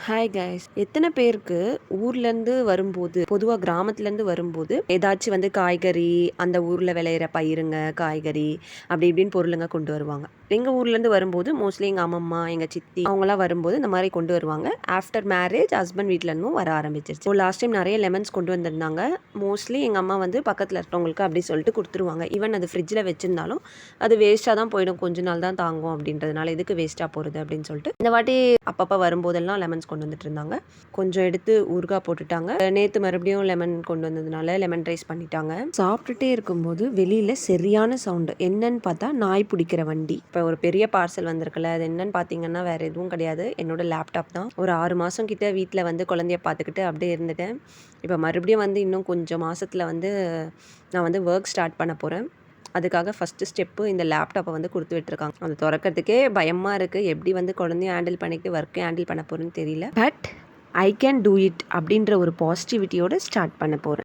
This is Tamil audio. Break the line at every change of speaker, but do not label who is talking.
ஹாய் கைஸ், எத்தனை பேருக்கு ஊர்லேருந்து வரும்போது, பொதுவாக கிராமத்துலேருந்து வரும்போது ஏதாச்சும் வந்து காய்கறி, அந்த ஊரில் விளையிற பயிருங்க, காய்கறி அப்படி இப்படின்னு பொருளுங்க கொண்டு வருவாங்க. எங்கள் ஊர்லேருந்து வரும்போது மோஸ்ட்லி எங்கள் அம்மம்மா, எங்கள் சித்தி அவங்களாம் வரும்போது இந்த மாதிரி கொண்டு வருவாங்க. ஆஃப்டர் மேரேஜ் ஹஸ்பண்ட் வீட்டிலேருந்தும் வர ஆரம்பிச்சிருச்சு. லாஸ்ட் டைம் நிறைய லெமன்ஸ் கொண்டு வந்திருந்தாங்க. மோஸ்ட்லி எங்கள் அம்மா வந்து பக்கத்தில் இருக்கவங்களுக்கு அப்படி சொல்லிட்டு கொடுத்துருவாங்க. ஈவன் அது ஃப்ரிட்ஜில் வச்சிருந்தாலும் அது வேஸ்ட்டாக தான் போயிடும், கொஞ்ச நாள் தான் தாங்கும் அப்படின்றதுனால எதுக்கு வேஸ்ட்டாக போகிறது அப்படின்னு சொல்லிட்டு இந்த வாட்டி அப்பப்போ வரும்போதெல்லாம் லெமன்ஸ் கொண்டு வந்துட்டு இருந்தாங்க. கொஞ்சம் எடுத்து ஊறுகாய் போட்டுட்டாங்க. நேற்று மறுபடியும் லெமன் கொண்டு வந்ததுனால லெமன் ரைஸ் பண்ணிட்டாங்க. சாப்பிட்டுட்டே இருக்கும்போது வெளியில் சரியான சவுண்டு. என்னன்னு பார்த்தா நாய் பிடிக்கிற வண்டி. இப்போ ஒரு பெரிய பார்சல் வந்திருக்குல்ல, அது என்னன்னு பார்த்தீங்கன்னா வேறு எதுவும் கிடையாது, என்னோட லேப்டாப் தான். ஒரு 6 மாதம் கிட்ட வீட்டில் வந்து குழந்தைய பார்த்துக்கிட்டு அப்படியே இருந்துட்டேன். இப்போ மறுபடியும் வந்து இன்னும் கொஞ்சம் மாதத்தில் வந்து நான் வந்து ஒர்க் ஸ்டார்ட் பண்ண போகிறேன். அதுக்காக ஃபஸ்ட்டு ஸ்டெப்பு இந்த லேப்டாப்பை வந்து கொடுத்து விட்டுருக்காங்க. அது திறக்கிறதுக்கே பயமாக இருக்குது. எப்படி வந்து குழந்தையும் ஹேண்டில் பண்ணிக்கிட்டு ஒர்க்கையும் ஹேண்டில் பண்ண போகிறேன்னு தெரியல. But I can do it அப்படின்ற ஒரு பாசிட்டிவிட்டியோடு ஸ்டார்ட் பண்ண போகிறேன்.